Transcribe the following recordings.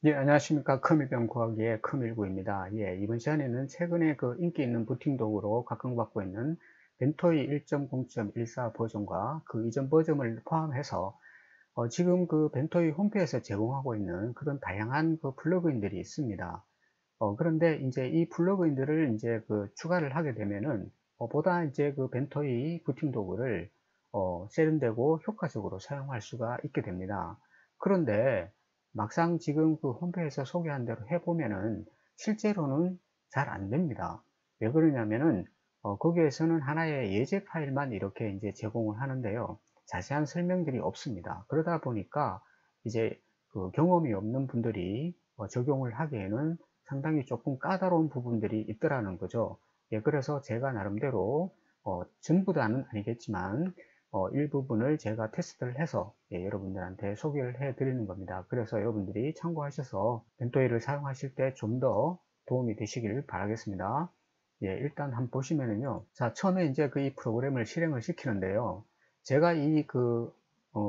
예, 안녕하십니까. 크밀병 구하기의 크밀구입니다. 예, 이번 시간에는 최근에 그 인기 있는 부팅 도구로 각광받고 있는 벤토이 1.0.14 버전과 그 이전 버전을 포함해서 지금 그 벤토이 홈페이지에서 제공하고 있는 그런 다양한 그 플러그인들이 있습니다. 그런데 이제 이 플러그인들을 이제 그 추가를 하게 되면은 보다 이제 그 벤토이 부팅 도구를 세련되고 효과적으로 사용할 수가 있게 됩니다. 그런데 막상 지금 그 홈페이지에서 소개한 대로 해보면은 실제로는 잘 안 됩니다. 왜 그러냐면은 거기에서는 하나의 예제 파일만 이렇게 이제 제공을 하는데요. 자세한 설명들이 없습니다. 그러다 보니까 이제 그 경험이 없는 분들이 적용을 하기에는 상당히 조금 까다로운 부분들이 있더라는 거죠. 예, 그래서 제가 나름대로 전부 다는 아니겠지만 일부분을 제가 테스트를 해서 여러분들한테 소개를 해 드리는 겁니다. 그래서 여러분들이 참고하셔서 벤토이를 사용하실 때 좀 더 도움이 되시길 바라겠습니다. 예, 일단 한번 보시면은요. 자, 처음에 이제 그 이 프로그램을 실행을 시키는데요. 제가 이 그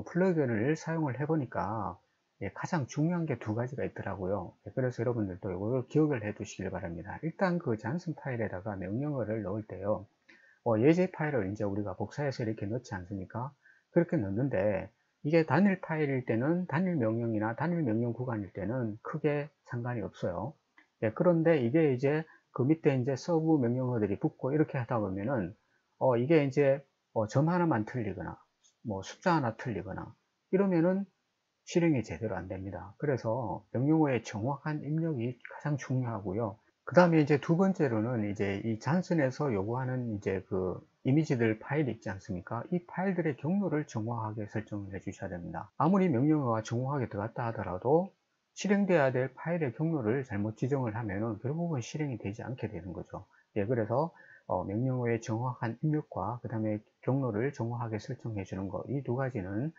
플러그인을 사용을 해 보니까 가장 중요한 게 두 가지가 있더라고요. 그래서 여러분들도 이걸 기억을 해 두시길 바랍니다. 일단 그 잔슨 파일에다가 명령어를 넣을 때요. 예제 파일을 이제 우리가 복사해서 이렇게 넣지 않습니까? 그렇게 넣는데 이게 단일 파일일 때는 단일 명령이나 단일 명령 구간일 때는 크게 상관이 없어요. 그런데 이게 이제 그 밑에 이제 서브 명령어들이 붙고 이렇게 하다 보면은 이게 이제 점 하나만 틀리거나 뭐 숫자 하나 틀리거나 이러면은 실행이 제대로 안 됩니다. 그래서 명령어의 정확한 입력이 가장 중요하고요. 그 다음에 이제 두 번째로는 이제 이 잔슨에서 요구하는 이제 그 이미지들 파일이 있지 않습니까? 이 파일들의 경로를 정확하게 설정을 해 주셔야 됩니다. 아무리 명령어가 정확하게 들어갔다 하더라도 실행돼야 될 파일의 경로를 잘못 지정을 하면은 결국은 실행이 되지 않게 되는 거죠. 예, 그래서 명령어의 정확한 입력과 그 다음에 경로를 정확하게 설정해 주는 것, 이 두 가지는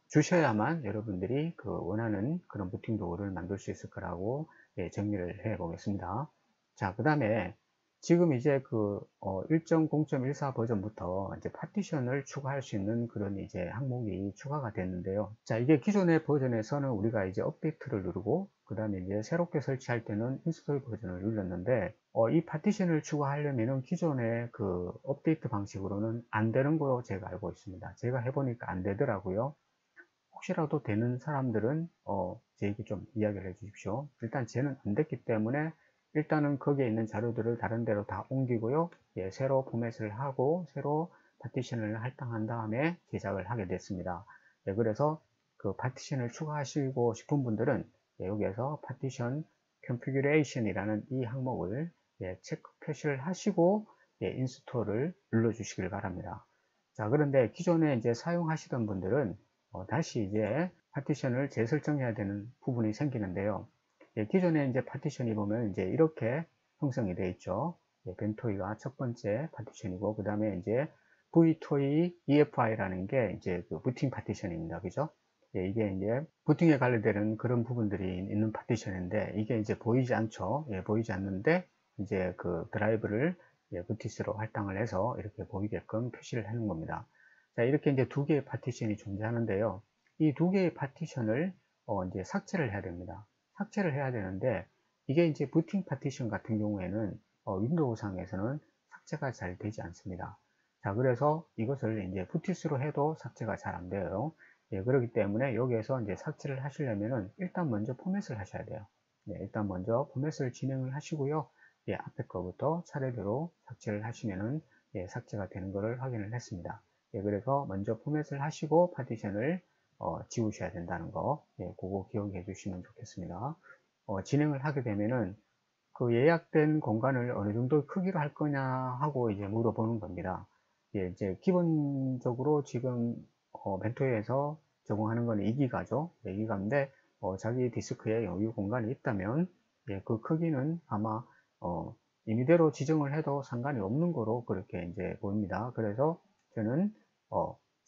주셔야만 여러분들이 그 원하는 그런 부팅 도구를 만들 수 있을 거라고 정리를 해 보겠습니다. 자, 그 다음에 지금 이제 그 1.0.14 버전부터 이제 파티션을 추가할 수 있는 그런 이제 항목이 추가가 됐는데요. 자, 이게 기존의 버전에서는 우리가 이제 업데이트를 누르고 그 다음에 이제 새롭게 설치할 때는 인스톨 버전을 눌렀는데 이 파티션을 추가하려면은 기존의 그 업데이트 방식으로는 안 되는 거로 제가 알고 있습니다. 제가 해보니까 안 되더라고요. 혹시라도 되는 사람들은 저에게 좀 이야기를 해 주십시오. 일단 쟤는 안 됐기 때문에 일단은 거기에 있는 자료들을 다른 데로 다 옮기고요. 예, 새로 포맷을 하고 새로 파티션을 할당한 다음에 제작을 하게 됐습니다. 예, 그래서 그 파티션을 추가하시고 싶은 분들은 여기에서 파티션 configuration이라는 이 항목을 체크 표시를 하시고 인스톨을 눌러 주시길 바랍니다. 자, 그런데 기존에 이제 사용하시던 분들은 다시 이제 파티션을 재설정해야 되는 부분이 생기는데요. 기존에 이제 파티션이 보면 이제 이렇게 형성이 되어 있죠. 벤토이가 첫 번째 파티션이고, 그 다음에 이제 v토이 EFI라는 게 이제 그 부팅 파티션입니다. 그죠? 이게 이제 부팅에 관련되는 그런 부분들이 있는 파티션인데, 이게 이제 보이지 않죠. 보이지 않는데, 이제 그 드라이브를 부티스로 할당을 해서 이렇게 보이게끔 표시를 하는 겁니다. 자, 이렇게 이제 두 개의 파티션이 존재하는데요. 이 두 개의 파티션을 이제 삭제를 해야 됩니다. 삭제를 해야 되는데 이게 이제 부팅 파티션 같은 경우에는 윈도우 상에서는 삭제가 잘 되지 않습니다. 자, 그래서 이것을 이제 부티스로 해도 삭제가 잘 안 돼요. 그렇기 때문에 여기에서 이제 삭제를 하시려면은 일단 먼저 포맷을 하셔야 돼요. 일단 먼저 포맷을 진행을 하시고요. 앞에 거부터 차례대로 삭제를 하시면은 삭제가 되는 것을 확인을 했습니다. 그래서 먼저 포맷을 하시고 파티션을 지우셔야 된다는 거, 그거 기억해 주시면 좋겠습니다. 진행을 하게 되면은 그 예약된 공간을 어느 정도 크기로 할 거냐 하고 이제 물어보는 겁니다. 이제 기본적으로 지금 벤토에서 제공하는 건 2기가죠. 2기가인데 자기 디스크에 여유 공간이 있다면 그 크기는 아마 임의대로 지정을 해도 상관이 없는 거로 그렇게 이제 보입니다. 그래서 저는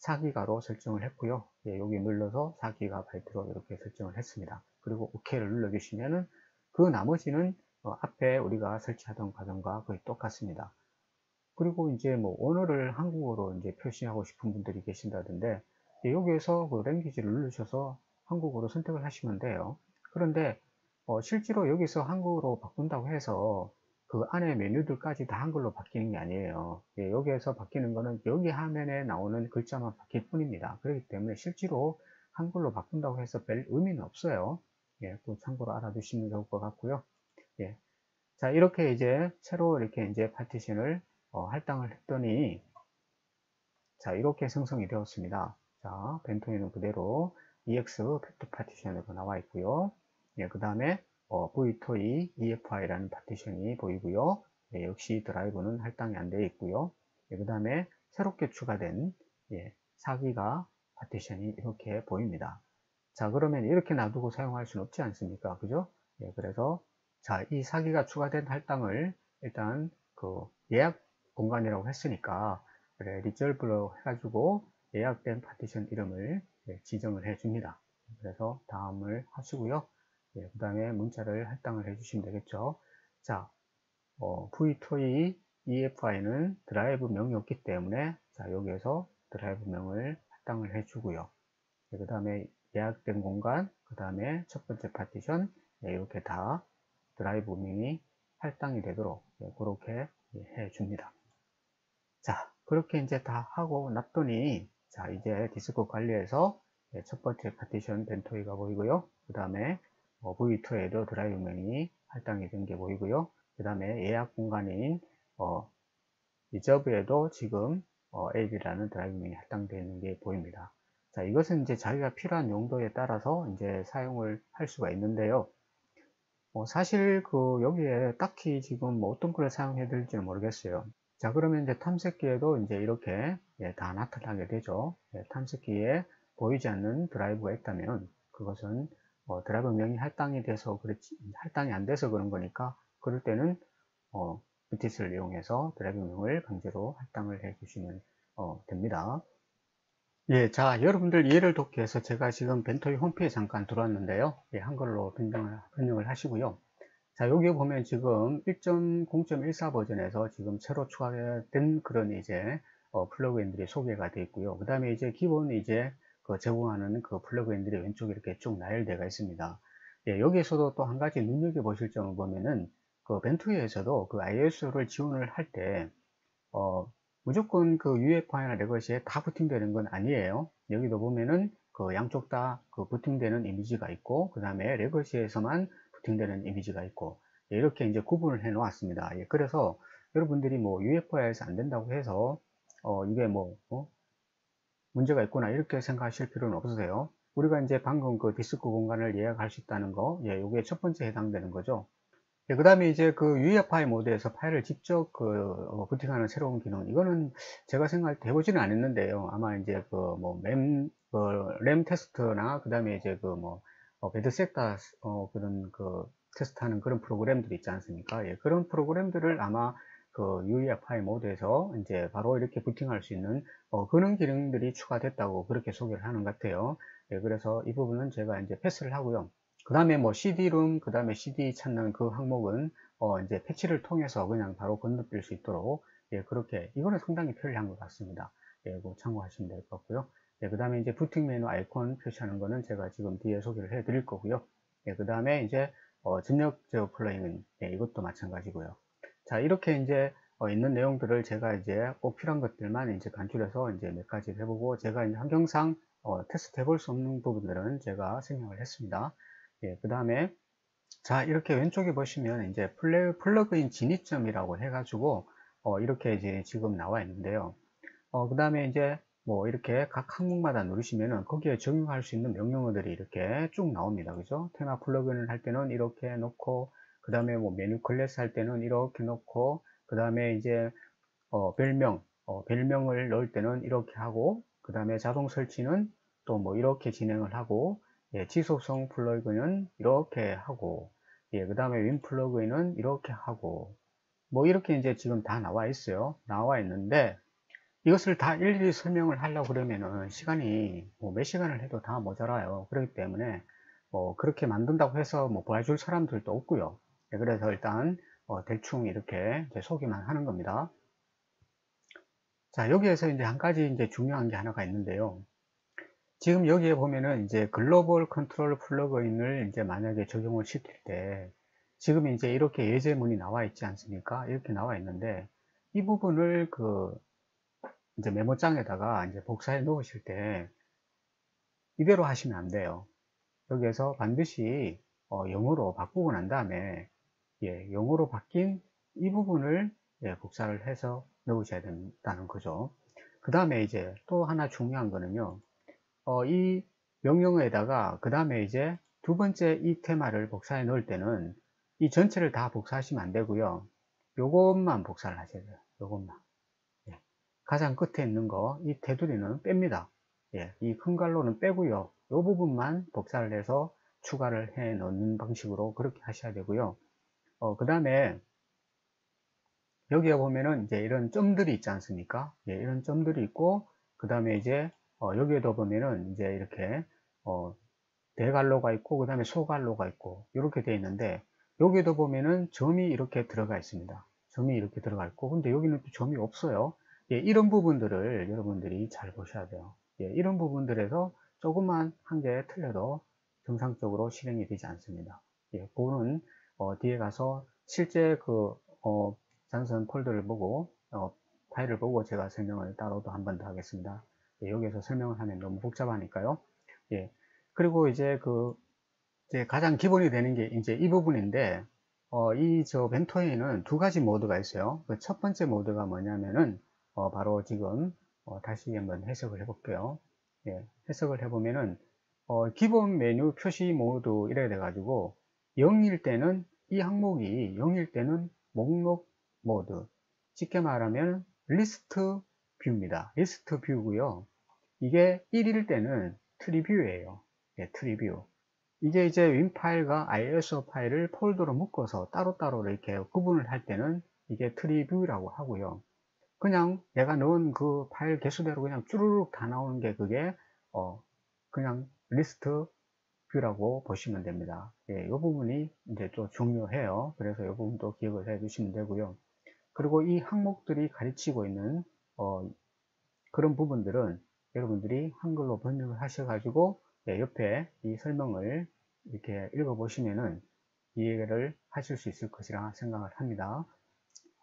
4기가로 설정을 했고요. 여기 눌러서 4기가 바이트로 이렇게 설정을 했습니다. 그리고 OK를 눌러주시면은 그 나머지는 앞에 우리가 설치하던 과정과 거의 똑같습니다. 그리고 이제 뭐 언어를 한국어로 이제 표시하고 싶은 분들이 계신다던데 여기에서 그 랭귀지를 누르셔서 한국어로 선택을 하시면 돼요. 그런데 실제로 여기서 한국어로 바꾼다고 해서 그 안에 메뉴들까지 다 한글로 바뀌는 게 아니에요. 예, 여기에서 바뀌는 거는 여기 화면에 나오는 글자만 바뀔 뿐입니다. 그렇기 때문에 실제로 한글로 바꾼다고 해서 별 의미는 없어요. 예, 또 참고로 알아두시면 좋을 것 같고요. 예. 자, 이렇게 이제 새로 이렇게 이제 파티션을 할당을 했더니, 자, 이렇게 생성이 되었습니다. 자, 벤토에는 그대로 EX 팩트 파티션으로 나와 있고요. 예, 그 다음에 VTOE EFI라는 파티션이 보이고요. 예, 역시 드라이브는 할당이 안 되어 있고요. 예, 그 다음에 새롭게 추가된 4기가 파티션이 이렇게 보입니다. 자, 그러면 이렇게 놔두고 사용할 수는 없지 않습니까? 그죠? 예, 그래서 자, 이 4기가 추가된 할당을 일단 그 예약 공간이라고 했으니까 그래, 리졸브로 해가지고 예약된 파티션 이름을 지정을 해 줍니다. 그래서 다음을 하시고요. 그 다음에 문자를 할당을 해 주시면 되겠죠. 자, v2e EFI는 드라이브 명이 없기 때문에 자, 여기에서 드라이브 명을 할당을 해 주고요. 그 다음에 예약된 공간, 그 다음에 첫 번째 파티션 이렇게 다 드라이브 명이 할당이 되도록 그렇게 해 줍니다. 자, 그렇게 이제 다 하고 났더니, 자, 이제 디스코 관리에서 첫 번째 파티션 벤토이가 보이고요. 그 다음에 V2에도 드라이브 명이 할당이 된 게 보이고요. 그 다음에 예약 공간인 리저브에도 지금 AB라는 드라이브 명이 할당되어 있는 게 보입니다. 자, 이것은 이제 자기가 필요한 용도에 따라서 이제 사용을 할 수가 있는데요. 사실 그 여기에 딱히 지금 뭐 어떤 걸 사용해야 될지는 모르겠어요. 자, 그러면 이제 탐색기에도 이제 이렇게 다 나타나게 되죠. 탐색기에 보이지 않는 드라이브가 있다면 그것은 드라이브 명이 할당이 돼서 그렇지, 할당이 안 돼서 그런 거니까 그럴 때는 BTS를 이용해서 드라이브 명을 강제로 할당을 해 주시면 됩니다. 예, 자, 여러분들 이해를 돕기 위해서 제가 지금 벤토이 홈페이지 잠깐 들어왔는데요. 예, 한글로 변경을 하시고요. 자, 여기 보면 지금 1.0.14 버전에서 지금 새로 추가된 그런 이제 플러그인들이 소개가 되어 있고요. 그 다음에 이제 기본 이제 그 제공하는 그 플러그인들이 왼쪽에 이렇게 쭉 나열되어 있습니다. 예, 여기에서도 또 한 가지 눈여겨보실 점을 보면은 그 벤투에서도 그 iOS를 지원을 할 때 무조건 그 UEFI나 레거시에 다 부팅되는 건 아니에요. 여기도 보면은 그 양쪽 다 그 부팅되는 이미지가 있고, 그 다음에 레거시에서만 부팅되는 이미지가 있고, 이렇게 이제 구분을 해 놓았습니다. 그래서 여러분들이 뭐 UEFI에서 안 된다고 해서, 이게 뭐, 문제가 있구나, 이렇게 생각하실 필요는 없으세요. 우리가 이제 방금 그 디스크 공간을 예약할 수 있다는 거, 이게 첫 번째 해당되는 거죠. 그 다음에 이제 그 UEFI 모드에서 파일을 직접 부팅하는 새로운 기능. 이거는 제가 생각할 때 해보지는 않았는데요. 아마 이제 그 뭐 램 테스트나 그 다음에 이제 그 뭐 배드 섹터 그런 그 테스트하는 그런 프로그램들이 있지 않습니까? 그런 프로그램들을 아마 그 UEFI 모드에서 이제 바로 이렇게 부팅할 수 있는 그런 기능들이 추가됐다고 그렇게 소개를 하는 것 같아요. 그래서 이 부분은 제가 이제 패스를 하고요. 그 다음에 뭐 CD-룸, 그 다음에 CD 찾는 그 항목은 이제 패치를 통해서 그냥 바로 건너뛸 수 있도록 그렇게 이거는 상당히 편리한 것 같습니다. 그거 참고하시면 될 것 같고요. 그 다음에 이제 부팅 메뉴 아이콘 표시하는 거는 제가 지금 뒤에 소개를 해 드릴 거고요. 그 다음에 이제 전력 제어 플러그인 이것도 마찬가지고요. 자, 이렇게 이제 있는 내용들을 제가 이제 꼭 필요한 것들만 이제 간추려서 이제 몇 가지 해보고 제가 이제 환경상 테스트 해볼 수 없는 부분들은 제가 생략을 했습니다. 그 다음에 자, 이렇게 왼쪽에 보시면 이제 플러그인 진입점이라고 해가지고 이렇게 이제 지금 나와 있는데요. 그 다음에 이제 뭐 이렇게 각 항목마다 누르시면은 거기에 적용할 수 있는 명령어들이 이렇게 쭉 나옵니다. 그죠? 테마 플러그인을 할 때는 이렇게 놓고, 그 다음에 뭐 메뉴 클래스 할 때는 이렇게 놓고, 그 다음에 이제 별명을 넣을 때는 이렇게 하고, 그 다음에 자동 설치는 또 뭐 이렇게 진행을 하고, 지속성 플러그인은 이렇게 하고, 그 다음에 윈 플러그인은 이렇게 하고, 뭐 이렇게 이제 지금 다 나와 있어요. 나와 있는데, 이것을 다 일일이 설명을 하려고 그러면은 시간이 뭐 몇 시간을 해도 다 모자라요. 그렇기 때문에 그렇게 만든다고 해서 뭐 봐줄 사람들도 없고요. 그래서 일단 대충 이렇게 이제 소개만 하는 겁니다. 자, 여기에서 이제 한 가지 이제 중요한 게 하나가 있는데요. 지금 여기에 보면은 이제 글로벌 컨트롤 플러그인을 이제 만약에 적용을 시킬 때 지금 이제 이렇게 예제문이 나와 있지 않습니까? 이렇게 나와 있는데 이 부분을 이제 메모장에다가 이제 복사해 놓으실 때 이대로 하시면 안 돼요. 여기에서 반드시 영어로 바꾸고 난 다음에 영어로 바뀐 이 부분을 복사를 해서 넣으셔야 된다는 거죠. 그 다음에 이제 또 하나 중요한 거는요. 이 명령어에다가 그 다음에 이제 두 번째 이 테마를 복사해 넣을 때는 이 전체를 다 복사하시면 안 되고요. 요것만 복사를 하셔야 돼요. 요것만. 예. 가장 끝에 있는 거, 이 테두리는 뺍니다. 이 큰 갈로는 빼고요. 요 부분만 복사를 해서 추가를 해 넣는 방식으로 그렇게 하셔야 되고요. 그 다음에 여기에 보면은 이제 이런 점들이 있지 않습니까? 이런 점들이 있고, 그 다음에 이제 여기에도 보면은 이제 이렇게 대갈로가 있고, 그 다음에 소갈로가 있고, 이렇게 되어 있는데, 여기에도 보면은 점이 이렇게 들어가 있습니다. 점이 이렇게 들어가 있고, 근데 여기는 또 점이 없어요. 이런 부분들을 여러분들이 잘 보셔야 돼요. 이런 부분들에서 조금만 한 개 틀려도 정상적으로 실행이 되지 않습니다. 그거는 뒤에 가서 실제 잔선 폴더를 보고, 파일을 보고 제가 설명을 따로도 한 번 더 하겠습니다. 여기에서 설명을 하면 너무 복잡하니까요. 예. 그리고 이제 가장 기본이 되는 게 이제 이 부분인데, 벤토에는 두 가지 모드가 있어요. 그 첫 번째 모드가 뭐냐면은, 바로 지금, 다시 한번 해석을 해볼게요. 해석을 해보면은, 기본 메뉴 표시 모드 이래 돼가지고, 0일 때는 이 항목이 0일 때는 목록 모드. 쉽게 말하면 리스트 뷰입니다. 리스트 뷰고요. 이게 1일 때는 트리뷰예요. 트리뷰. 이게 이제 윈 파일과 ISO 파일을 폴더로 묶어서 따로따로 이렇게 구분을 할 때는 이게 트리뷰라고 하고요. 그냥 내가 넣은 그 파일 개수대로 그냥 쭈루룩 다 나오는 게 그게 그냥 리스트 뷰라고 보시면 됩니다. 이 부분이 이제 또 중요해요. 그래서 이 부분도 기억을 해 주시면 되고요. 그리고 이 항목들이 가르치고 있는 그런 부분들은 여러분들이 한글로 번역을 하셔가지고 옆에 이 설명을 이렇게 읽어보시면은 이해를 하실 수 있을 것이라 생각을 합니다.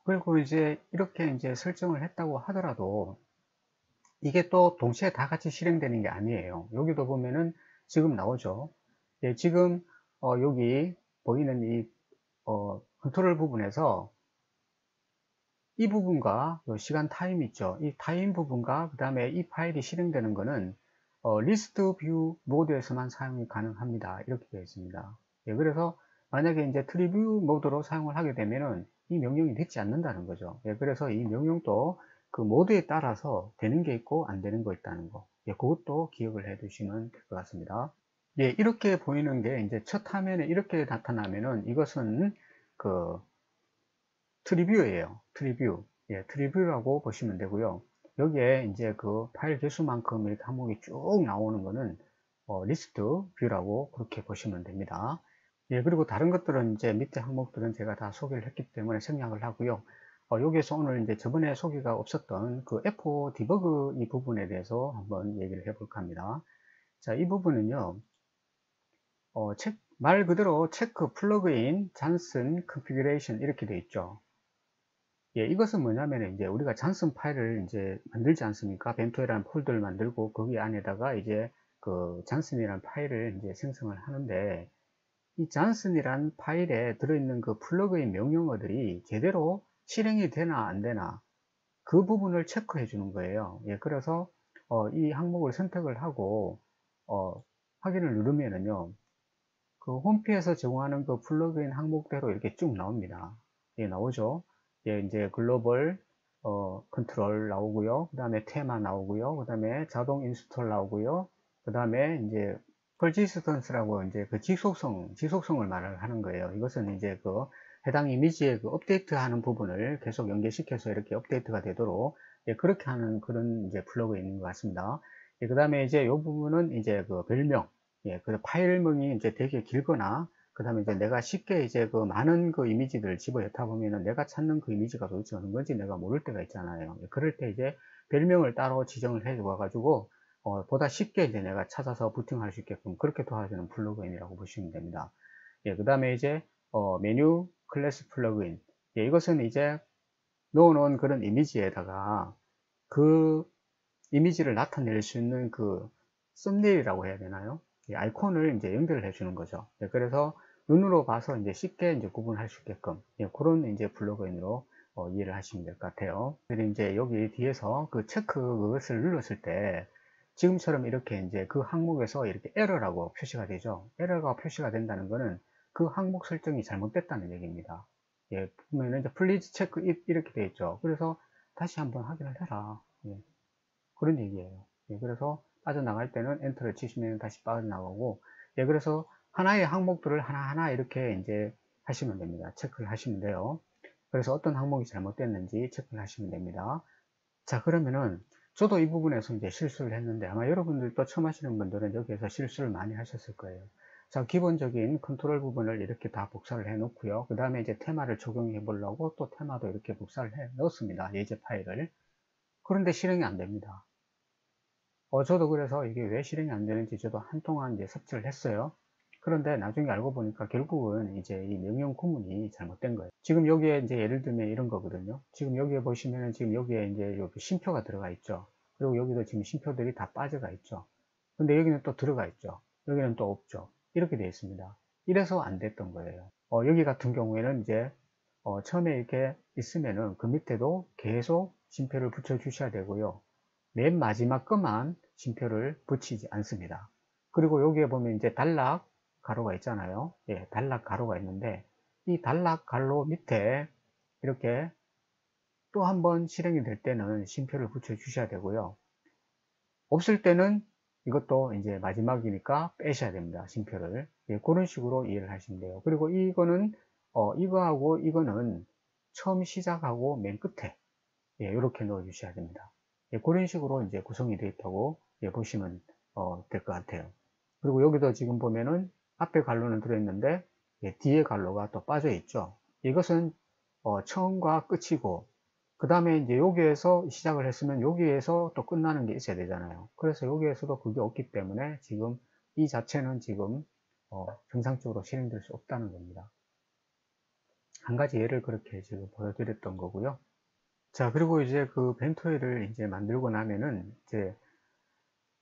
그리고 이제 이렇게 이제 설정을 했다고 하더라도 이게 또 동시에 다 같이 실행되는 게 아니에요. 여기도 보면은 지금 나오죠. 지금 여기 보이는 이 컨트롤 부분에서 이 부분과 시간 타임 있죠. 이 타임 부분과 그 다음에 이 파일이 실행되는 거는 리스트 뷰 모드에서만 사용이 가능합니다. 이렇게 되어 있습니다. 그래서 만약에 이제 트리뷰 모드로 사용을 하게 되면은 이 명령이 늦지 않는다는 거죠. 그래서 이 명령도 그 모드에 따라서 되는 게 있고 안 되는 거 있다는 거. 그것도 기억을 해 두시면 될 것 같습니다. 이렇게 보이는 게 이제 첫 화면에 이렇게 나타나면은 이것은 그 트리뷰예요. 트리뷰. 트리뷰라고 보시면 되고요. 여기에 이제 그 파일 개수만큼 이렇게 항목이 쭉 나오는 거는 리스트 뷰라고 그렇게 보시면 됩니다. 그리고 다른 것들은 이제 밑에 항목들은 제가 다 소개를 했기 때문에 생략을 하고요. 여기에서 오늘 이제 저번에 소개가 없었던 그 F4 디버그 이 부분에 대해서 한번 얘기를 해볼까 합니다. 자, 이 부분은요, 말 그대로 체크, 플러그인, 잔슨, 컨피규레이션 이렇게 되어 있죠. 이것은 뭐냐면 이제 우리가 잔슨 파일을 이제 만들지 않습니까? 벤토라는 폴더를 만들고 거기 안에다가 이제 그 잔슨이라는 파일을 이제 생성을 하는데 이 잔슨이라는 파일에 들어있는 그 플러그인 명령어들이 제대로 실행이 되나 안 되나 그 부분을 체크해 주는 거예요. 그래서 이 항목을 선택을 하고 확인을 누르면은요 그 홈피에서 제공하는 그 플러그인 항목대로 이렇게 쭉 나옵니다. 나오죠. 이제 글로벌 컨트롤 나오고요. 그 다음에 테마 나오고요. 그 다음에 자동 인스톨 나오고요. 그 다음에 이제 persistence,라고 이제 그 지속성을 말을 하는 거예요. 이것은 이제 그 해당 이미지의 그 업데이트 하는 부분을 계속 연계시켜서 이렇게 업데이트가 되도록 그렇게 하는 그런 이제 플러그인인 것 같습니다. 그 다음에 이제 이 부분은 이제 그 별명, 그 파일명이 이제 되게 길거나, 그 다음에 이제 내가 쉽게 이제 그 많은 그 이미지들을 집어넣다 보면은 내가 찾는 그 이미지가 도대체 어느 건지 내가 모를 때가 있잖아요. 그럴 때 이제 별명을 따로 지정을 해 와가지고, 보다 쉽게 이제 내가 찾아서 부팅할 수 있게끔 그렇게 도와주는 플러그인이라고 보시면 됩니다. 예, 그 다음에 이제 메뉴 클래스 플러그인. 예, 이것은 이제 넣어놓은 그런 이미지에다가 그 이미지를 나타낼 수 있는 그 썸네일이라고 해야 되나요? 이 아이콘을 이제 연결을 해주는 거죠. 예, 그래서 눈으로 봐서 이제 쉽게 이제 구분할 수 있게끔 예, 그런 이제 플러그인으로 이해를 하시면 될 것 같아요. 그리고 이제 여기 뒤에서 그 체크 그것을 눌렀을 때 지금처럼 이렇게 이제 그 항목에서 이렇게 에러라고 표시가 되죠. 에러가 표시가 된다는 것은 그 항목 설정이 잘못됐다는 얘기입니다. 예, 보면 이제 플리즈 체크 이렇게 되어 있죠. 그래서 다시 한번 확인을 해라. 예. 그런 얘기예요. 예, 그래서 빠져나갈 때는 엔터를 치시면 다시 빠져나가고, 예, 그래서 하나의 항목들을 하나하나 이렇게 이제 하시면 됩니다. 체크를 하시면 돼요. 그래서 어떤 항목이 잘못됐는지 체크를 하시면 됩니다. 자, 그러면은 저도 이 부분에서 이제 실수를 했는데 아마 여러분들도 처음 하시는 분들은 여기에서 실수를 많이 하셨을 거예요. 자, 기본적인 컨트롤 부분을 이렇게 다 복사를 해 놓고요. 그 다음에 이제 테마를 적용해 보려고 또 테마도 이렇게 복사를 해 넣었습니다. 예제 파일을. 그런데 실행이 안 됩니다. 저도 그래서 이게 왜 실행이 안 되는지 저도 한동안 이제 섭취를 했어요. 그런데 나중에 알고 보니까 결국은 이제 이 명령 구문이 잘못된 거예요. 지금 여기에 이제 예를 들면 이런 거거든요. 지금 여기에 보시면은 지금 여기에 이제 여기 쉼표가 들어가 있죠. 그리고 여기도 지금 쉼표들이 다 빠져가 있죠. 근데 여기는 또 들어가 있죠. 여기는 또 없죠. 이렇게 되어 있습니다. 이래서 안 됐던 거예요. 여기 같은 경우에는 이제 처음에 이렇게 있으면은 그 밑에도 계속 쉼표를 붙여 주셔야 되고요. 맨 마지막 것만 쉼표를 붙이지 않습니다. 그리고 여기에 보면 이제 단락 가로가 있잖아요. 예, 단락 가로가 있는데 이 단락 가로 밑에 이렇게 또 한번 실행이 될 때는 쉼표를 붙여 주셔야 되고요. 없을 때는 이것도 이제 마지막이니까 빼셔야 됩니다. 쉼표를. 예, 그런 식으로 이해를 하시면 돼요. 그리고 이거는 이거하고 이거는 처음 시작하고 맨 끝에 예, 이렇게 넣어 주셔야 됩니다. 예, 그런 식으로 이제 구성이 되어 있다고 예, 보시면 될 것 같아요. 그리고 여기도 지금 보면은 앞에 갈로는 들어있는데 예, 뒤에 갈로가 또 빠져 있죠. 이것은 처음과 끝이고 그 다음에 이제 여기에서 시작을 했으면 여기에서 또 끝나는 게 있어야 되잖아요. 그래서 여기에서도 그게 없기 때문에 지금 이 자체는 지금 정상적으로 실행될 수 없다는 겁니다. 한 가지 예를 그렇게 지금 보여드렸던 거고요. 자, 그리고 이제 그 벤토이를 이제 만들고 나면은 이제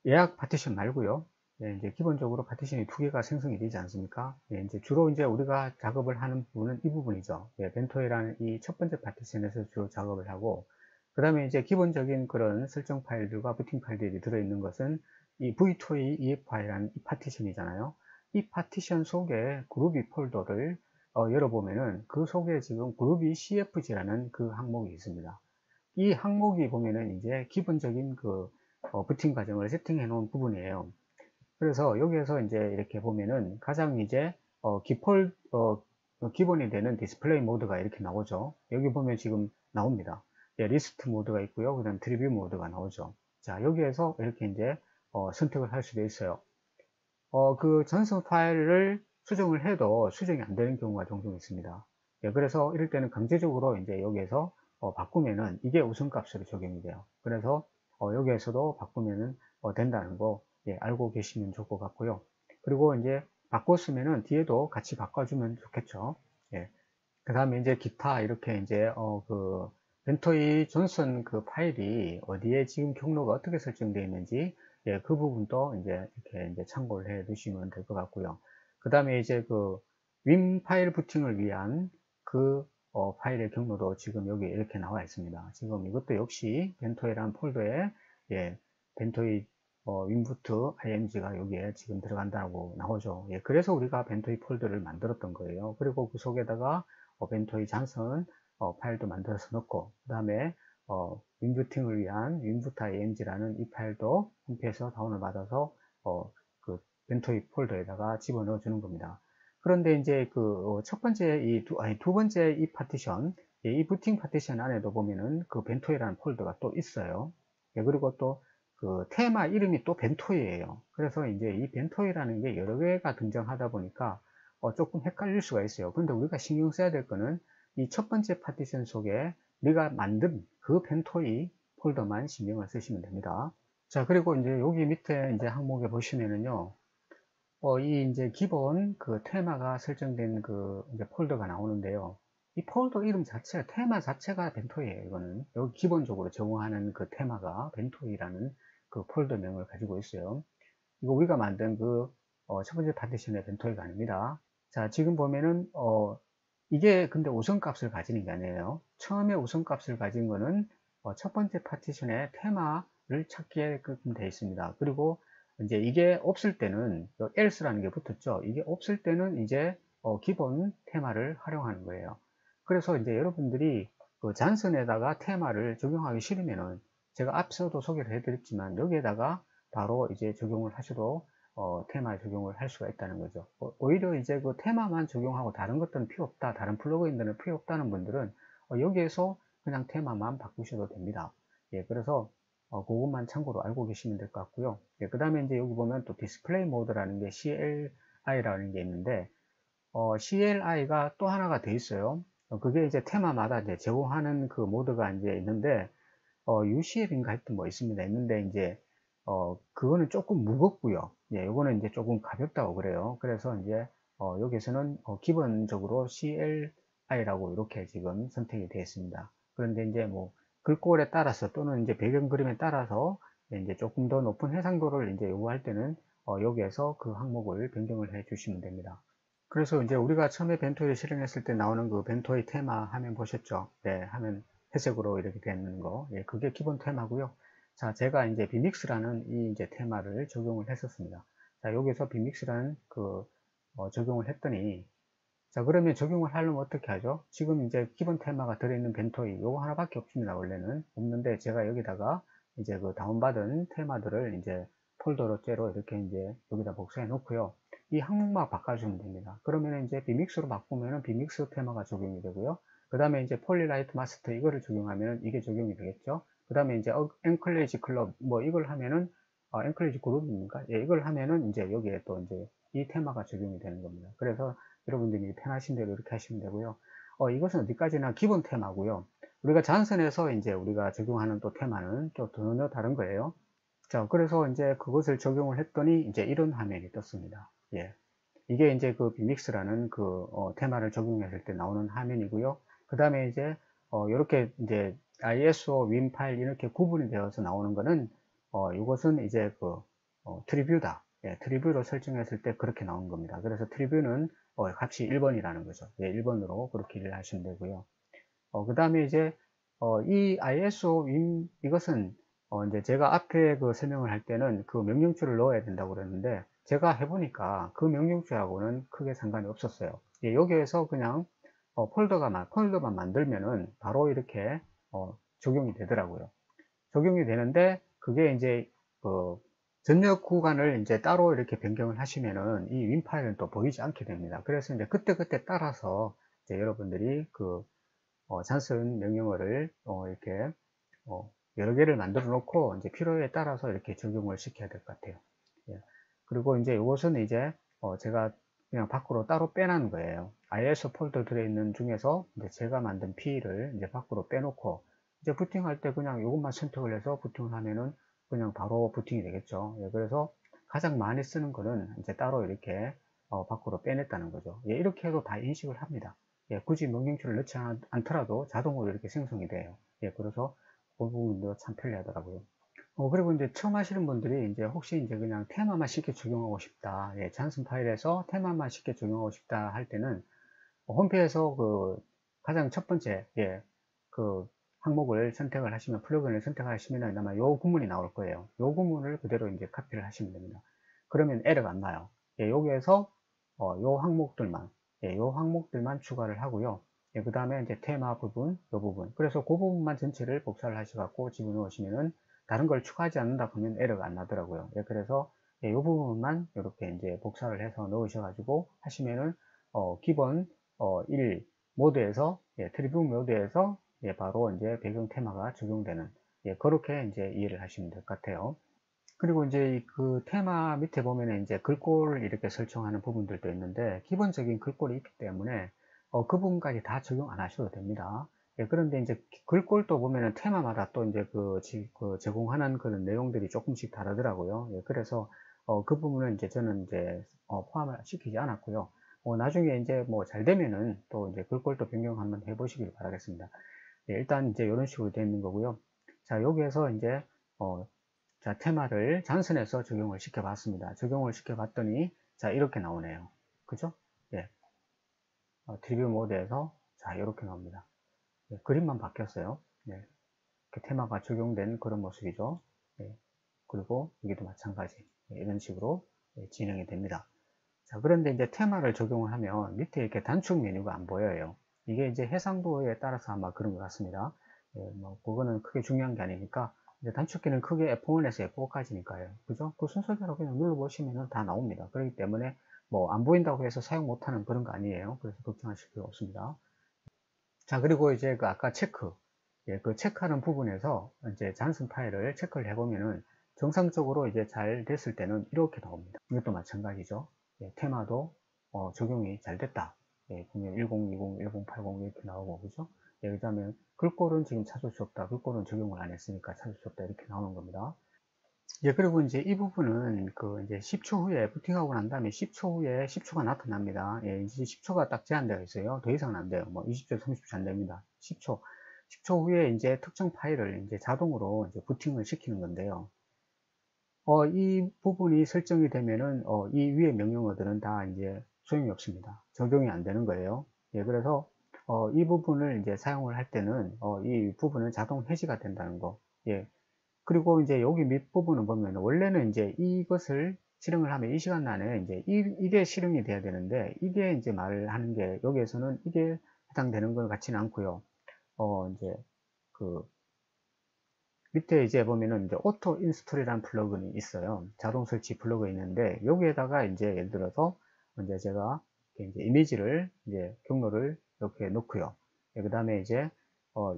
예약 파티션 말고요. 예, 이제 기본적으로 파티션이 두 개가 생성이 되지 않습니까? 예, 이제 주로 이제 우리가 작업을 하는 부분은 이 부분이죠. 예, 벤토이라는 이 첫 번째 파티션에서 주로 작업을 하고, 그 다음에 이제 기본적인 그런 설정 파일들과 부팅 파일들이 들어있는 것은 이 v2 EF 파일이라는 이 파티션이잖아요. 이 파티션 속에 그룹이 폴더를 열어보면은 그 속에 지금 그룹이 CFG라는 그 항목이 있습니다. 이 항목이 보면은 이제 기본적인 그 부팅 과정을 세팅해 놓은 부분이에요. 그래서 여기에서 이제 이렇게 보면은 가장 이제 기본이 되는 디스플레이 모드가 이렇게 나오죠. 여기 보면 지금 나옵니다. 예, 리스트 모드가 있고요. 그 다음 트리뷰 모드가 나오죠. 자, 여기에서 이렇게 이제 선택을 할 수도 있어요. 그 전송 파일을 수정을 해도 수정이 안 되는 경우가 종종 있습니다. 예, 그래서 이럴 때는 강제적으로 이제 여기에서 바꾸면은 이게 우선값으로 적용이 돼요. 그래서 여기에서도 바꾸면은 된다는 거 예, 알고 계시면 좋을 것 같고요. 그리고 이제 바꿨으면은 뒤에도 같이 바꿔주면 좋겠죠. 예. 그 다음에 이제 기타 이렇게 이제 그 벤토이 존슨 그 파일이 어디에 지금 경로가 어떻게 설정되어 있는지 예, 그 부분도 이제 이렇게 이제 참고를 해 두시면 될 것 같고요. 그 다음에 이제 그 윈 파일 부팅을 위한 그 파일의 경로도 지금 여기 이렇게 나와 있습니다. 지금 이것도 역시 벤토이라는 폴더에 예, 벤토이 윈부트 img가 여기에 지금 들어간다고 나오죠. 예, 그래서 우리가 벤토이 폴더를 만들었던 거예요. 그리고 그 속에다가 벤토이 잔선 파일도 만들어서 넣고 그 다음에 윈부팅을 위한 윈부트 img라는 이 파일도 홈페이지에서 다운을 받아서 그 벤토이 폴더에다가 집어넣어 주는 겁니다. 그런데 이제 그 첫 번째 두 번째 이 파티션 이 부팅 파티션 안에도 보면은 그 벤토이라는 폴더가 또 있어요. 예, 그리고 또 그 테마 이름이 또 벤토이예요. 그래서 이제 이 벤토이라는 게 여러 개가 등장하다 보니까 조금 헷갈릴 수가 있어요. 그런데 우리가 신경 써야 될 거는 이 첫 번째 파티션 속에 우리가 만든 그 벤토이 폴더만 신경을 쓰시면 됩니다. 자, 그리고 이제 여기 밑에 이제 항목에 보시면은요, 이 이제 기본 그 테마가 설정된 그 이제 폴더가 나오는데요. 이 폴더 이름 자체가, 테마 자체가 벤토이에요. 이거는. 여기 기본적으로 제공하는 그 테마가 벤토이라는 그 폴더명을 가지고 있어요. 이거 우리가 만든 그, 첫 번째 파티션의 벤토이가 아닙니다. 자, 지금 보면은, 이게 근데 우선값을 가지는 게 아니에요. 처음에 우선값을 가진 거는, 첫 번째 파티션의 테마를 찾게끔 되어 있습니다. 그리고 이제 이게 없을 때는, else라는 게 붙었죠. 이게 없을 때는 이제, 기본 테마를 활용하는 거예요. 그래서 이제 여러분들이 그 잔선에다가 테마를 적용하기 싫으면은, 제가 앞서도 소개를 해드렸지만, 여기에다가 바로 이제 적용을 하셔도 테마 적용을 할 수가 있다는 거죠. 오히려 이제 그 테마만 적용하고 다른 것들은 필요 없다, 다른 플러그인들은 필요 없다는 분들은 여기에서 그냥 테마만 바꾸셔도 됩니다. 예, 그래서 그것만 참고로 알고 계시면 될 것 같고요. 예, 그 다음에 이제 여기 보면 또 디스플레이 모드라는 게 CLI라는 게 있는데 CLI가 또 하나가 돼 있어요. 그게 이제 테마마다 이제 제공하는 그 모드가 이제 있는데 UCL인가 하여튼 뭐 있습니다. 있는데 이제 그거는 조금 무겁고요. 예, 요거는 이제 조금 가볍다고 그래요. 그래서 이제 여기서는 기본적으로 CLI라고 이렇게 지금 선택이 되어 있습니다. 그런데 이제 뭐 글꼴에 따라서 또는 이제 배경 그림에 따라서 이제 조금 더 높은 해상도를 이제 요구할 때는 여기에서 그 항목을 변경을 해 주시면 됩니다. 그래서 이제 우리가 처음에 벤토이 실행했을 때 나오는 그 벤토이 테마 화면 보셨죠? 네, 화면 회색으로 이렇게 되는 거. 예, 그게 기본 테마고요. 자, 제가 이제 비믹스라는 이 이제 테마를 적용을 했었습니다. 자, 여기서 비믹스라는 그 적용을 했더니 자, 그러면 적용을 하려면 어떻게 하죠? 지금 이제 기본 테마가 들어있는 벤토이 요거 하나밖에 없습니다. 원래는 없는데 제가 여기다가 이제 그 다운받은 테마들을 이제 폴더로 째로 이렇게 이제 여기다 복사해 놓고요. 이 항목만 바꿔주면 됩니다. 그러면 이제 비믹스로 바꾸면은 비믹스 테마가 적용이 되고요. 그 다음에 이제 폴리라이트 마스터 이거를 적용하면 이게 적용이 되겠죠. 그 다음에 이제 앵클레이지 클럽 뭐 이걸 하면은 앵클레이지 그룹입니까? 예, 이걸 하면은 이제 여기에 또 이제 이 테마가 적용이 되는 겁니다. 그래서 여러분들이 편하신 대로 이렇게 하시면 되고요. 이것은 어디까지나 기본 테마고요. 우리가 잔선에서 이제 우리가 적용하는 또 테마는 또 전혀 다른 거예요. 자, 그래서 이제 그것을 적용을 했더니 이제 이런 화면이 떴습니다. 예. 이게 이제 그 비믹스라는 그 테마를 적용했을 때 나오는 화면이고요. 그 다음에 이제 이렇게 이제 ISO, 윈 파일 이렇게 구분이 되어서 나오는 거는 이것은 이제 그 트리뷰다. 예, 트리뷰로 설정했을 때 그렇게 나온 겁니다. 그래서 트리뷰는 값이 1번이라는 거죠. 예, 1번으로 그렇게 일을 하시면 되고요. 그 다음에 이제 이 ISO 윈 이것은 이제 제가 앞에 그 설명을 할 때는 그 명령줄을 넣어야 된다고 그랬는데 제가 해보니까 그 명령줄하고는 크게 상관이 없었어요. 예, 여기에서 그냥 폴더만 만들면은 바로 이렇게 적용이 되더라고요. 적용이 되는데 그게 이제 그 전역 구간을 이제 따로 이렇게 변경을 하시면은 이 윈 파일은 또 보이지 않게 됩니다. 그래서 이제 그때그때 따라서 이제 여러분들이 그 잔슨 명령어를 이렇게 여러 개를 만들어 놓고 이제 필요에 따라서 이렇게 적용을 시켜야 될 것 같아요. 예. 그리고 이제 이것은 이제 제가 그냥 밖으로 따로 빼놓은 거예요. ISO 폴더 들어있는 중에서 이제 제가 만든 P를 이제 밖으로 빼놓고 이제 부팅할 때 그냥 이것만 선택을 해서 부팅을 하면은 그냥 바로 부팅이 되겠죠. 예, 그래서 가장 많이 쓰는 거는 이제 따로 이렇게 밖으로 빼냈다는 거죠. 예, 이렇게 해도 다 인식을 합니다. 예, 굳이 명령줄을 넣지 않더라도 자동으로 이렇게 생성이 돼요. 예, 그래서 그 부분도 참 편리하더라고요. 그리고 이제 처음 하시는 분들이 이제 혹시 이제 그냥 테마만 쉽게 적용하고 싶다. 예, 잔슨 파일에서 테마만 쉽게 적용하고 싶다 할 때는 홈페이지에서 그 가장 첫 번째, 예, 그 항목을 선택을 하시면, 플러그인을 선택하시면 아마 요 구문이 나올 거예요. 요 구문을 그대로 이제 카피를 하시면 됩니다. 그러면 에러가 안 나요. 예, 여기에서 요 항목들만, 예, 요 항목들만 추가를 하고요. 예, 그 다음에 이제 테마 부분, 요 부분. 그래서 그 부분만 전체를 복사를 하셔갖고 집어넣으시면은 다른 걸 추가하지 않는다 그러면 에러가 안 나더라고요. 예, 그래서 예, 요 부분만 이렇게 이제 복사를 해서 넣으셔가지고 하시면은 기본 1 모드에서 예, 트리뷰 모드에서 예, 바로 이제 배경 테마가 적용되는 예, 그렇게 이제 이해를 하시면 될 것 같아요. 그리고 이제 그 테마 밑에 보면 이제 글꼴을 이렇게 설정하는 부분들도 있는데 기본적인 글꼴이 있기 때문에 그 부분까지 다 적용 안 하셔도 됩니다. 그런데 이제 글꼴도 보면은 테마마다 또 이제 그 제공하는 그런 내용들이 조금씩 다르더라고요. 그래서 그 부분은 이제 저는 이제 포함을 시키지 않았고요. 나중에 이제 뭐 잘 되면은 또 이제 글꼴도 변경 한번 해보시길 바라겠습니다. 일단 이제 이런 식으로 되어 있는 거고요. 자, 여기에서 이제 자, 테마를 잔선해서 적용을 시켜 봤습니다. 적용을 시켜 봤더니 자, 이렇게 나오네요. 그죠? 예. 트리뷰 모드에서 자, 이렇게 나옵니다. 그림만 바뀌었어요. 네, 이렇게 테마가 적용된 그런 모습이죠. 네, 그리고 여기도 마찬가지. 이런 식으로 진행이 됩니다. 자, 그런데 이제 테마를 적용을 하면 밑에 이렇게 단축 메뉴가 안 보여요. 이게 이제 해상도에 따라서 아마 그런 것 같습니다. 뭐, 그거는 크게 중요한 게 아니니까, 이제 단축키는 크게 F1에서 F5까지니까요. 그죠? 그 순서대로 그냥 눌러보시면 다 나옵니다. 그렇기 때문에 뭐, 안 보인다고 해서 사용 못하는 그런 거 아니에요. 그래서 걱정하실 필요 없습니다. 자, 그리고 이제 그 아까 체크, 그 체크하는 부분에서 이제 잔슨 파일을 체크를 해보면은 정상적으로 이제 잘 됐을 때는 이렇게 나옵니다. 이것도 마찬가지죠. 테마도 적용이 잘 됐다. 보면 1020, 1080 이렇게 나오고, 그죠? 그 다음에 글꼴은 지금 찾을 수 없다. 글꼴은 적용을 안 했으니까 찾을 수 없다. 이렇게 나오는 겁니다. 그리고 이제 이 부분은 그 이제 10초 후에 부팅하고 난 다음에 10초 후에 10초가 나타납니다. 이제 10초가 딱 제한되어 있어요. 더 이상은 안 돼요. 뭐 20초, 30초 안 됩니다. 10초. 10초 후에 이제 특정 파일을 이제 자동으로 이제 부팅을 시키는 건데요. 이 부분이 설정이 되면은 이 위에 명령어들은 다 이제 소용이 없습니다. 적용이 안 되는 거예요. 그래서 이 부분을 이제 사용을 할 때는 이 부분은 자동 해지가 된다는 거. 그리고 이제 여기 밑부분을 보면 원래는 이제 이것을 실행을 하면 이 시간 안에 이제 이게 실행이 돼야 되는데 이게 이제 말을 하는 게 여기에서는 이게 해당되는 것 같지는 않고요. 이제 그 밑에 이제 보면은 이제 오토 인스톨이라는 플러그인이 있어요. 자동 설치 플러그가 있는데 여기에다가 이제 예를 들어서 이제 제가 이제 이미지를 이제 경로를 이렇게 놓고요. 그 다음에 이제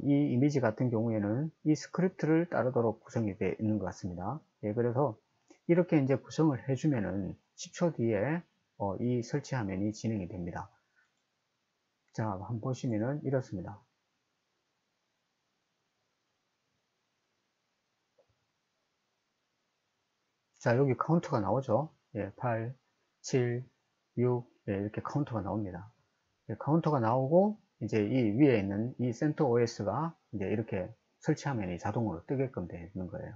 이 이미지 같은 경우에는 이 스크립트를 따르도록 구성이 되어 있는 것 같습니다. 그래서 이렇게 이제 구성을 해주면은 10초 뒤에 이 설치 화면이 진행이 됩니다. 자, 한번 보시면은 이렇습니다. 자, 여기 카운터가 나오죠. 8, 7, 6, 이렇게 카운터가 나옵니다. 카운터가 나오고, 이제 이 위에 있는 이 센터 OS가 이제 이렇게 설치화면이 자동으로 뜨게끔 되어 있는 거예요.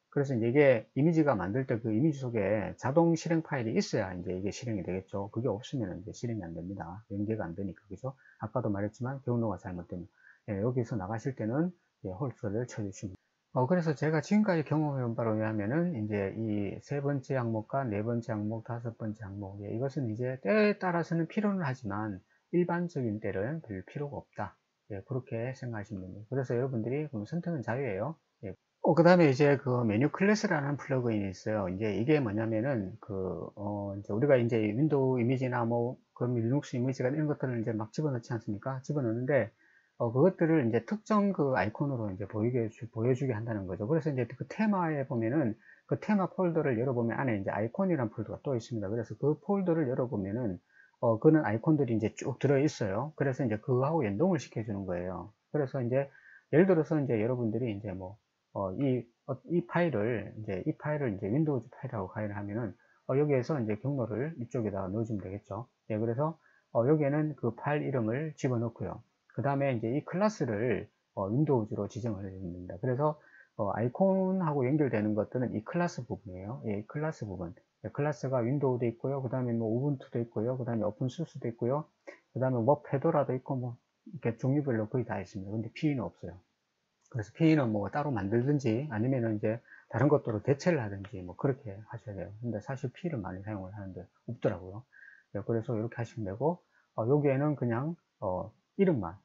그래서 이제 이게 이미지가 만들 때 그 이미지 속에 자동 실행 파일이 있어야 이제 이게 실행이 되겠죠. 그게 없으면 이제 실행이 안 됩니다. 연계가 안 되니까, 그죠? 아까도 말했지만 경로가 잘못되면. 여기서 나가실 때는 홀수를 쳐주시면 그래서 제가 지금까지 경험해본 바로 의하면은, 이제 이 세 번째 항목과 네 번째 항목, 다섯 번째 항목, 이것은 이제 때에 따라서는 필요는 하지만 일반적인 때는 별 필요가 없다. 그렇게 생각하시면 됩니다. 그래서 여러분들이 선택은 자유예요. 그 다음에 이제 그 메뉴 클래스라는 플러그인이 있어요. 이제 이게 뭐냐면은 이제 우리가 이제 윈도우 이미지나 뭐, 그 리눅스 이미지가 이런 것들을 이제 막 집어넣지 않습니까? 집어넣는데, 그것들을 이제 특정 그 아이콘으로 이제 보여주게 한다는 거죠. 그래서 이제 그 테마에 보면은 그 테마 폴더를 열어보면 안에 이제 아이콘이라는 폴더가 또 있습니다. 그래서 그 폴더를 열어보면은, 그는 아이콘들이 이제 쭉 들어 있어요. 그래서 이제 그거하고 연동을 시켜주는 거예요. 그래서 이제 예를 들어서 이제 여러분들이 이제 뭐, 이 파일을 이제 윈도우즈 파일하고 가입을 하면은, 여기에서 이제 경로를 이쪽에다가 넣어주면 되겠죠. 그래서, 여기에는 그 파일 이름을 집어넣고요. 그 다음에 이제 이 클래스를, 윈도우즈로 지정을 해주면 됩니다. 그래서, 아이콘하고 연결되는 것들은 이 클래스 부분이에요. 이 클래스 부분. 클래스가 윈도우도 있고요. 그 다음에 뭐 우분투도 있고요. 그 다음에 오픈소스도 있고요. 그 다음에 뭐 페도라도 있고 뭐, 이렇게 종류별로 거의 다 있습니다. 근데 P는 없어요. 그래서 P는 뭐 따로 만들든지 아니면은 이제 다른 것들로 대체를 하든지 뭐 그렇게 하셔야 돼요. 근데 사실 P를 많이 사용을 하는데 없더라고요. 그래서 이렇게 하시면 되고, 여기에는 그냥, 이름만,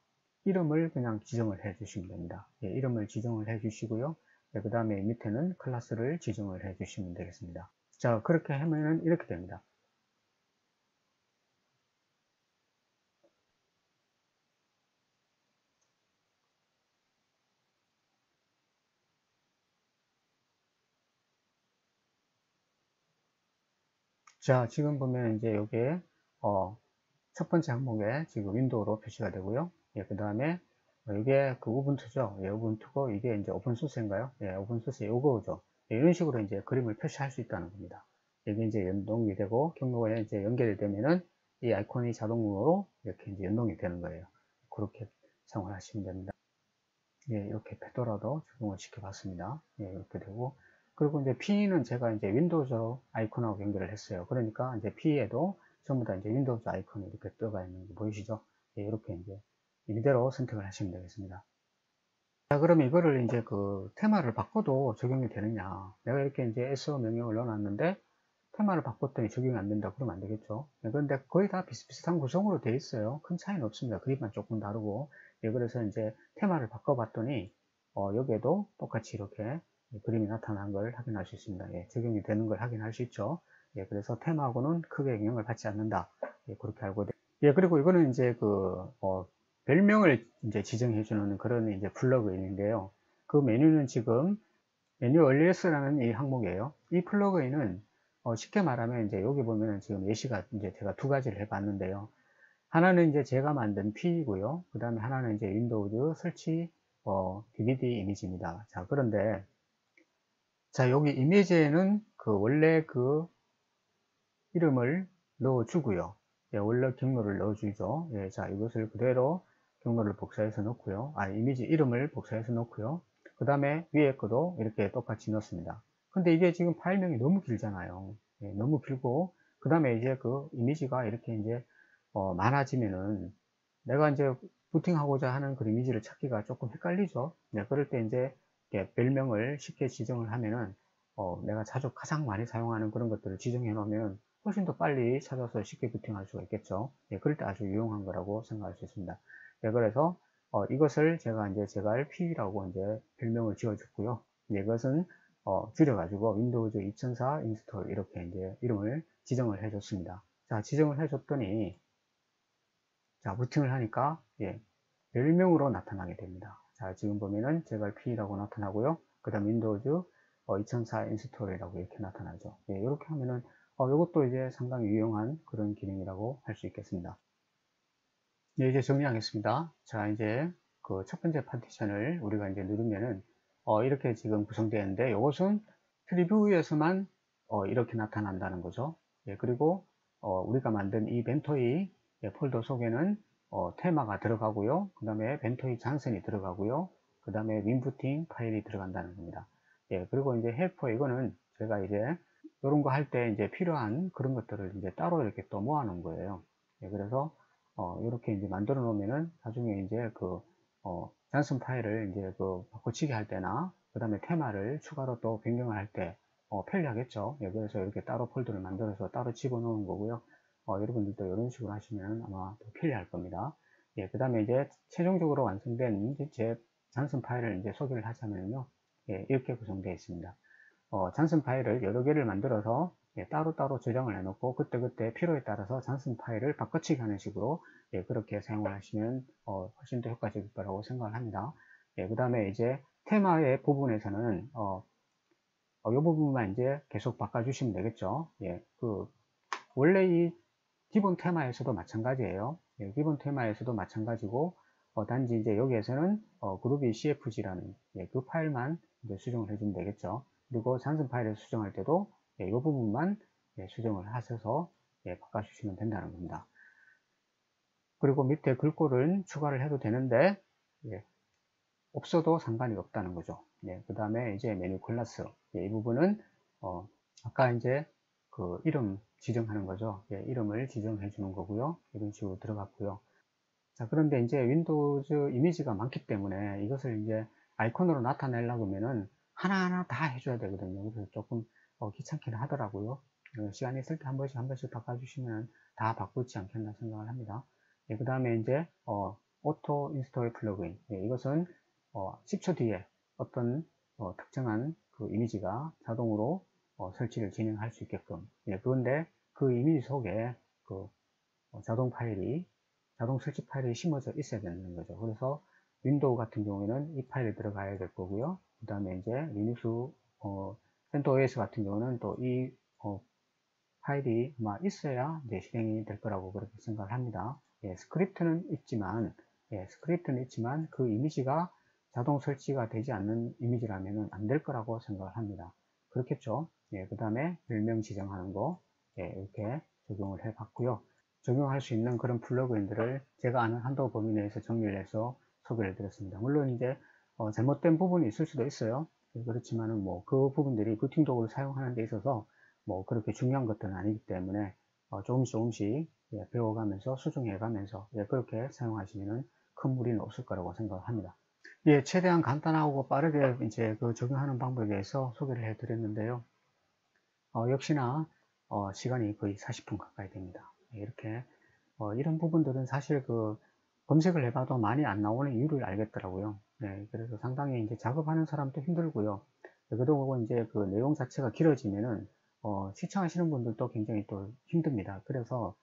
이름을 그냥 지정을 해 주시면 됩니다. 이름을 지정을 해 주시고요. 그 다음에 밑에는 클래스를 지정을 해 주시면 되겠습니다. 자, 그렇게 하면은 이렇게 됩니다. 자, 지금 보면 이제 여기에, 첫 번째 항목에 지금 윈도우로 표시가 되고요. 그 다음에 이게 그 우분투죠. 예, 우분투고 이게 이제 오픈소스인가요? 예, 오픈소스 요거죠. 예, 이런 식으로 이제 그림을 표시할 수 있다는 겁니다. 이게 이제 연동이 되고 경로에 이제 연결이 되면은 이 아이콘이 자동으로 이렇게 이제 연동이 되는 거예요. 그렇게 사용을 하시면 됩니다. 예, 이렇게 페도라도 적용을 시켜봤습니다. 예, 이렇게 되고 그리고 이제 P는 제가 이제 윈도우즈 아이콘하고 연결을 했어요. 그러니까 이제 P에도 전부 다 이제 윈도우즈 아이콘이 이렇게 들어가 있는 거 보이시죠? 예, 이렇게 이제 이대로 선택을 하시면 되겠습니다. 자, 그러면 이거를 이제 그 테마를 바꿔도 적용이 되느냐? 내가 이렇게 이제 SO 명령을 넣어놨는데 테마를 바꿨더니 적용이 안 된다. 그러면 안 되겠죠. 예, 그런데 거의 다 비슷비슷한 구성으로 되어 있어요. 큰 차이는 없습니다. 그림만 조금 다르고. 예, 그래서 이제 테마를 바꿔봤더니 여기에도 똑같이 이렇게 그림이 나타난 걸 확인할 수 있습니다. 예, 적용이 되는 걸 확인할 수 있죠. 예, 그래서 테마하고는 크게 영향을 받지 않는다. 예, 그렇게 알고 예, 그리고 이거는 이제 별명을 이제 지정해주는 그런 이제 플러그인인데요. 그 메뉴는 지금 메뉴 얼리어스라는 이 항목이에요. 이 플러그인은 쉽게 말하면 이제 여기 보면은 지금 예시가 이제 제가 두 가지를 해봤는데요. 하나는 이제 제가 만든 P이고요. 그 다음에 하나는 이제 윈도우즈 설치 DVD 이미지입니다. 자, 그런데 자, 여기 이미지에는 그 원래 그 이름을 넣어주고요. 예, 원래 경로를 넣어주죠. 예, 자, 이것을 그대로 경로를 복사해서 넣고요. 이미지 이름을 복사해서 넣고요. 그 다음에 위에 것도 이렇게 똑같이 넣습니다. 근데 이게 지금 파일명이 너무 길잖아요. 예, 너무 길고, 그 다음에 이제 그 이미지가 이렇게 이제 많아지면은 내가 이제 부팅하고자 하는 그 이미지를 찾기가 조금 헷갈리죠. 네, 그럴 때 이제 이렇게 별명을 쉽게 지정을 하면은 내가 자주 가장 많이 사용하는 그런 것들을 지정해 놓으면 훨씬 더 빨리 찾아서 쉽게 부팅할 수가 있겠죠. 예, 그럴 때 아주 유용한 거라고 생각할 수 있습니다. 예, 그래서 이것을 제가 이제 제갈 P라고 이제 별명을 지어줬고요. 예, 이것은 줄여가지고 윈도우즈 2004 인스톨 이렇게 이제 이름을 지정을 해줬습니다. 자, 지정을 해줬더니 자, 부팅을 하니까 예, 별명으로 나타나게 됩니다. 자, 지금 보면은 제갈 P라고 나타나고요. 그 다음 윈도우즈 2004 인스톨이라고 이렇게 나타나죠. 예, 이렇게 하면은 이것도 이제 상당히 유용한 그런 기능이라고 할 수 있겠습니다. 네, 이제 정리하겠습니다. 자, 이제 그 첫 번째 파티션을 우리가 이제 누르면은 이렇게 지금 구성되어 있는데 이것은 프리뷰에서만 이렇게 나타난다는 거죠. 예, 그리고 우리가 만든 이 벤토이 폴더 속에는 테마가 들어가고요. 그 다음에 벤토이 잔선이 들어가고요. 그 다음에 윈부팅 파일이 들어간다는 겁니다. 예, 그리고 이제 헬퍼 이거는 제가 이제 이런 거 할 때 이제 필요한 그런 것들을 이제 따로 이렇게 또 모아 놓은 거예요. 예, 그래서 이렇게 이제 만들어 놓으면은 나중에 이제 잔슨 파일을 이제 바꿔치기 할 때나 그 다음에 테마를 추가로 또 변경을 할 때 편리하겠죠. 예, 그래서 이렇게 따로 폴더를 만들어서 따로 집어넣은 거고요. 여러분들도 이런 식으로 하시면 아마 더 편리할 겁니다. 예, 그 다음에 이제 최종적으로 완성된 제 잔슨 파일을 이제 소개를 하자면요. 예, 이렇게 구성되어 있습니다. 잔슨 파일을 여러 개를 만들어서 예, 따로따로 저장을 해놓고 그때그때 필요에 따라서 잔슨 파일을 바꿔치기 하는 식으로 예, 그렇게 사용을 하시면 훨씬 더 효과적일 거라고 생각을 합니다. 예, 그 다음에 이제 테마의 부분에서는 이 부분만 이제 계속 바꿔주시면 되겠죠. 예, 원래 이 기본 테마에서도 마찬가지예요. 예, 기본 테마에서도 마찬가지고 단지 이제 여기에서는 그룹이 CFG라는 예, 그 파일만 이제 수정을 해주면 되겠죠. 그리고 잔슨 파일을 수정할 때도 예, 이 부분만 예, 수정을 하셔서 예, 바꿔주시면 된다는 겁니다. 그리고 밑에 글꼴은 추가를 해도 되는데 예, 없어도 상관이 없다는 거죠. 예, 그 다음에 이제 메뉴 클래스 예, 이 부분은 아까 이제 그 이름 지정하는 거죠. 예, 이름을 지정해 주는 거고요. 이런 식으로 들어갔고요. 자, 그런데 이제 윈도우즈 이미지가 많기 때문에 이것을 이제 아이콘으로 나타내려고 하면은 하나하나 다 해줘야 되거든요. 그래서 조금 귀찮기는 하더라고요. 시간이 있을 때 한 번씩 바꿔주시면 다 바꾸지 않겠나 생각을 합니다. 예, 그 다음에 이제 오토 인스톨 플러그인 이것은 10초 뒤에 어떤 특정한 그 이미지가 자동으로 설치를 진행할 수 있게끔 예, 그런데 그 이미지 속에 그 자동 파일이 자동 설치 파일이 심어져 있어야 되는 거죠. 그래서 윈도우 같은 경우에는 이 파일이 들어가야 될 거고요. 그 다음에 이제 리눅스 CentOS 같은 경우는 또 이 파일이 아마 있어야 이제 실행이 될 거라고 그렇게 생각을 합니다. 예, 스크립트는 있지만 스크립트는 있지만 그 이미지가 자동 설치가 되지 않는 이미지라면 안 될 거라고 생각을 합니다. 그렇겠죠? 그 다음에 별명 지정하는 거, 이렇게 적용을 해 봤고요. 적용할 수 있는 그런 플러그인들을 제가 아는 한도 범위 내에서 정리를 해서 소개를 드렸습니다. 물론 이제 잘못된 부분이 있을 수도 있어요. 그렇지만은 뭐 그 부분들이 부팅 도구를 사용하는 데 있어서 뭐 그렇게 중요한 것들은 아니기 때문에 조금씩 배워가면서 수정해가면서 그렇게 사용하시면은 큰 무리는 없을 거라고 생각을 합니다. 최대한 간단하고 빠르게 이제 그 적용하는 방법에 대해서 소개를 해 드렸는데요. 역시나 시간이 거의 40분 가까이 됩니다. 이렇게 이런 부분들은 사실 그 검색을 해봐도 많이 안 나오는 이유를 알겠더라고요. 그래서 상당히 이제 작업하는 사람도 힘들고요. 그러고 이제 그 내용 자체가 길어지면은 시청하시는 분들도 굉장히 또 힘듭니다. 그래서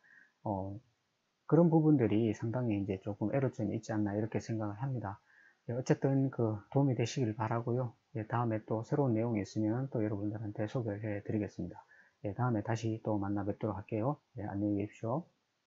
그런 부분들이 상당히 이제 조금 애로점이 있지 않나 이렇게 생각을 합니다. 어쨌든 그 도움이 되시길 바라고요. 다음에 또 새로운 내용이 있으면 또 여러분들한테 소개를 해 드리겠습니다. 다음에 다시 또 만나 뵙도록 할게요. 안녕히 계십시오.